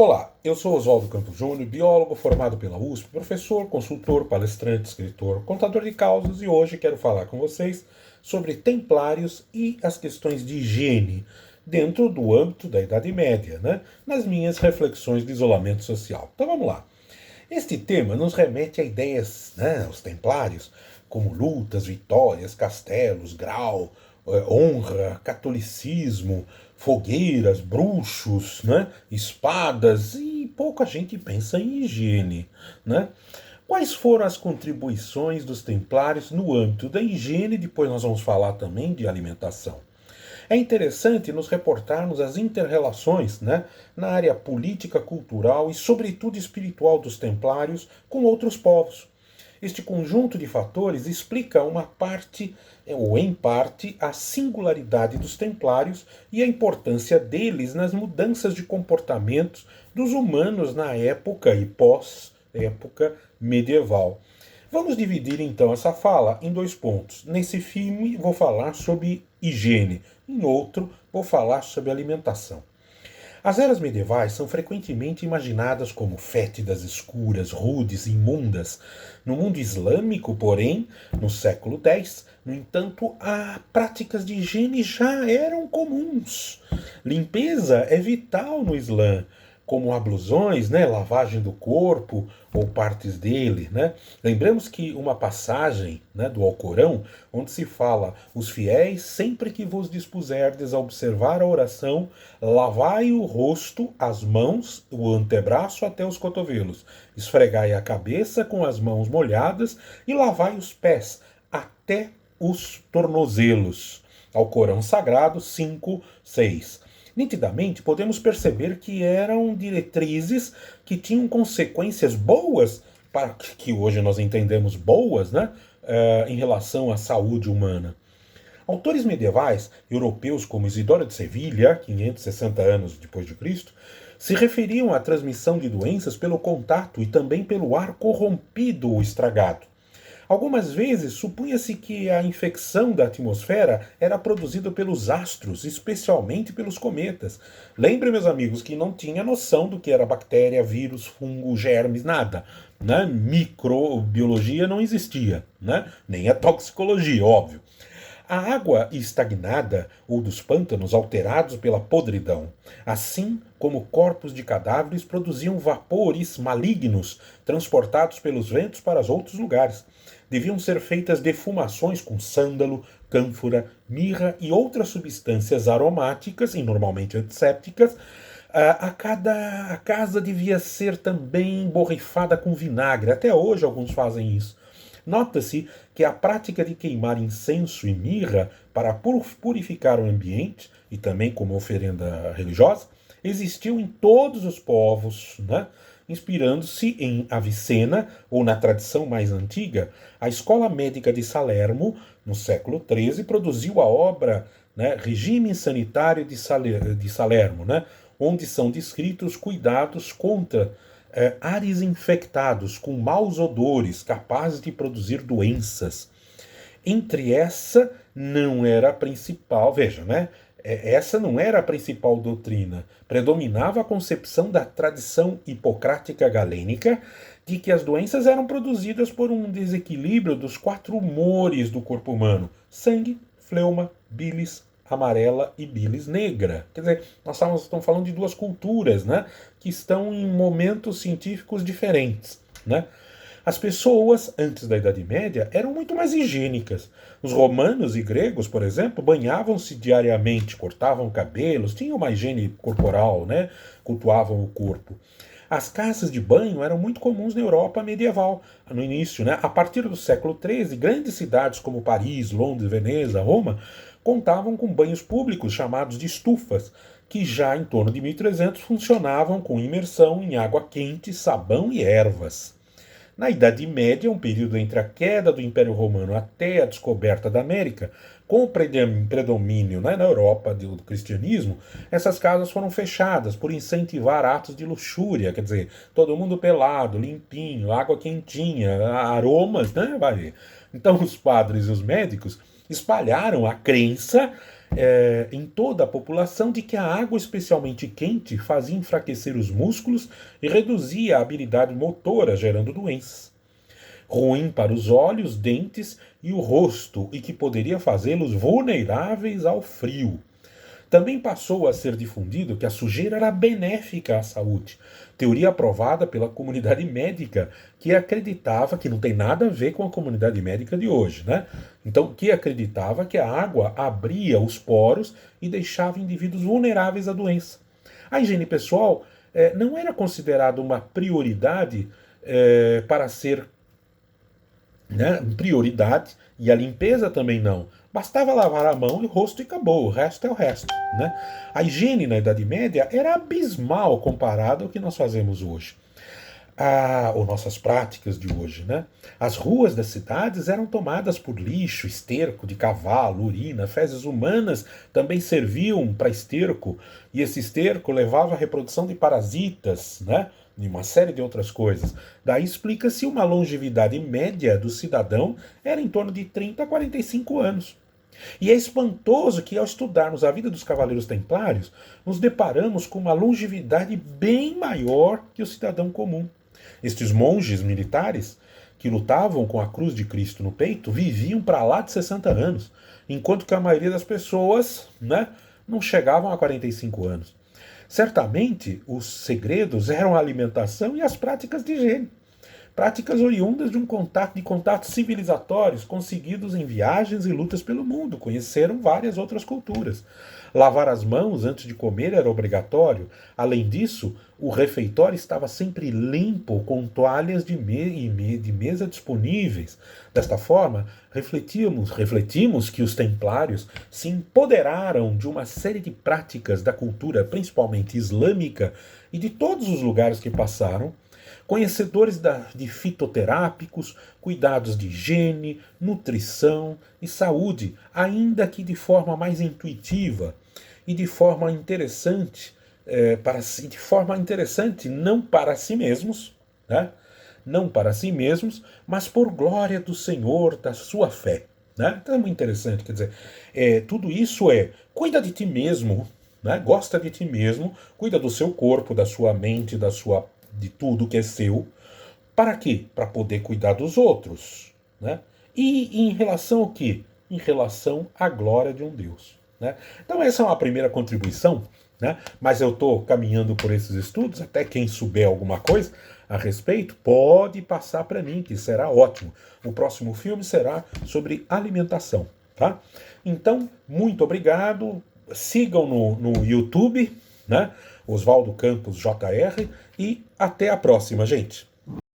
Olá, eu sou Oswaldo Campos Júnior, biólogo formado pela USP, professor, consultor, palestrante, escritor, contador de causas e hoje quero falar com vocês sobre templários e as questões de higiene dentro do âmbito da Idade Média, nas minhas reflexões de isolamento social. Então vamos lá. Este tema nos remete a ideias, os templários, como lutas, vitórias, castelos, grau, honra, catolicismo, fogueiras, bruxos, espadas, e pouca gente pensa em higiene. Quais foram as contribuições dos templários no âmbito da higiene? Depois nós vamos falar também de alimentação. É interessante nos reportarmos as interrelações na área política, cultural e, sobretudo, espiritual dos templários com outros povos. Este conjunto de fatores explica uma parte, ou em parte, a singularidade dos templários e a importância deles nas mudanças de comportamentos dos humanos na época e pós-época medieval. Vamos dividir então essa fala em dois pontos. Nesse filme vou falar sobre higiene, em outro vou falar sobre alimentação. As eras medievais são frequentemente imaginadas como fétidas, escuras, rudes, imundas. No mundo islâmico, porém, no século X, no entanto, as práticas de higiene já eram comuns. Limpeza é vital no Islã, como ablusões, lavagem do corpo ou partes dele. Lembramos que uma passagem do Alcorão, onde se fala: os fiéis, sempre que vos dispuserdes a observar a oração, lavai o rosto, as mãos, o antebraço até os cotovelos, esfregai a cabeça com as mãos molhadas e lavai os pés até os tornozelos. Alcorão Sagrado 5:6. Nitidamente, podemos perceber que eram diretrizes que tinham consequências boas, para que hoje nós entendemos boas, em relação à saúde humana. Autores medievais europeus como Isidoro de Sevilha, 560 anos depois de Cristo, se referiam à transmissão de doenças pelo contato e também pelo ar corrompido ou estragado. Algumas vezes supunha-se que a infecção da atmosfera era produzida pelos astros, especialmente pelos cometas. Lembre, meus amigos, que não tinha noção do que era bactéria, vírus, fungo, germes, nada. Microbiologia não existia, nem a toxicologia, óbvio. A água estagnada ou dos pântanos alterados pela podridão, assim como corpos de cadáveres, produziam vapores malignos transportados pelos ventos para os outros lugares. Deviam ser feitas defumações com sândalo, cânfora, mirra e outras substâncias aromáticas, e normalmente antissépticas. A casa devia ser também borrifada com vinagre. Até hoje alguns fazem isso. Nota-se que a prática de queimar incenso e mirra para purificar o ambiente, e também como oferenda religiosa, existiu em todos os povos, inspirando-se em Avicena, ou na tradição mais antiga. A Escola Médica de Salermo, no século XIII, produziu a obra Regime Sanitário de Salermo, onde são descritos cuidados contra ares infectados com maus odores capazes de produzir doenças. Entre essa não era a principal, veja, essa não era a principal doutrina. Predominava a concepção da tradição hipocrática galênica de que as doenças eram produzidas por um desequilíbrio dos 4 humores do corpo humano: sangue, fleuma, bilis amarela e bilis negra. Quer dizer, nós estamos falando de duas culturas, que estão em momentos científicos diferentes, As pessoas, antes da Idade Média, eram muito mais higiênicas. Os romanos e gregos, por exemplo, banhavam-se diariamente, cortavam cabelos, tinham uma higiene corporal, cultuavam o corpo. As casas de banho eram muito comuns na Europa medieval, no início. A partir do século XIII, grandes cidades como Paris, Londres, Veneza, Roma, contavam com banhos públicos chamados de estufas, que já em torno de 1300 funcionavam com imersão em água quente, sabão e ervas. Na Idade Média, um período entre a queda do Império Romano até a descoberta da América, com o predomínio na Europa do cristianismo, essas casas foram fechadas por incentivar atos de luxúria, quer dizer, todo mundo pelado, limpinho, água quentinha, aromas, vai ver. Então os padres e os médicos espalharam a crença em toda a população de que a água especialmente quente fazia enfraquecer os músculos e reduzia a habilidade motora, gerando doenças. Ruim para os olhos, dentes e o rosto, e que poderia fazê-los vulneráveis ao frio. Também passou a ser difundido que a sujeira era benéfica à saúde, teoria aprovada pela comunidade médica, que acreditava que não tem nada a ver com a comunidade médica de hoje, né? Então, que acreditava que a água abria os poros e deixava indivíduos vulneráveis à doença. A higiene pessoal não era considerada uma prioridade para ser, né, prioridade, e a limpeza também não. Bastava lavar a mão e o rosto e acabou, o resto é o resto. Né? A higiene na Idade Média era abismal comparada ao que nós fazemos hoje. Ou nossas práticas de hoje. Né? As ruas das cidades eram tomadas por lixo, esterco de cavalo, urina, fezes humanas também serviam para esterco, e esse esterco levava à reprodução de parasitas, né? E uma série de outras coisas. Daí explica-se uma longevidade média do cidadão era em torno de 30 a 45 anos. E é espantoso que, ao estudarmos a vida dos cavaleiros templários, nos deparamos com uma longevidade bem maior que o cidadão comum. Estes monges militares, que lutavam com a cruz de Cristo no peito, viviam para lá de 60 anos, enquanto que a maioria das pessoas, né, não chegavam a 45 anos. Certamente, os segredos eram a alimentação e as práticas de higiene. Práticas oriundas de contatos civilizatórios conseguidos em viagens e lutas pelo mundo. Conheceram várias outras culturas. Lavar as mãos antes de comer era obrigatório. Além disso, o refeitório estava sempre limpo, com toalhas de mesa disponíveis. Desta forma, refletimos que os templários se empoderaram de uma série de práticas da cultura, principalmente islâmica, e de todos os lugares que passaram, conhecedores de fitoterápicos, cuidados de higiene, nutrição e saúde, ainda que de forma mais intuitiva e de forma interessante, não para si mesmos, né? Não para si mesmos, mas por glória do Senhor, da sua fé. Né? Então é muito interessante, quer dizer, tudo isso cuida de ti mesmo, né? Gosta de ti mesmo, cuida do seu corpo, da sua mente, de tudo que é seu. Para quê? Para poder cuidar dos outros. Né? E em relação ao quê? Em relação à glória de um Deus. Né? Então essa é uma primeira contribuição, né? Mas eu estou caminhando por esses estudos, até quem souber alguma coisa a respeito, pode passar para mim, que será ótimo. O próximo filme será sobre alimentação. Tá? Então, muito obrigado. Sigam no YouTube, né? Oswaldo Campos JR, e até a próxima, gente.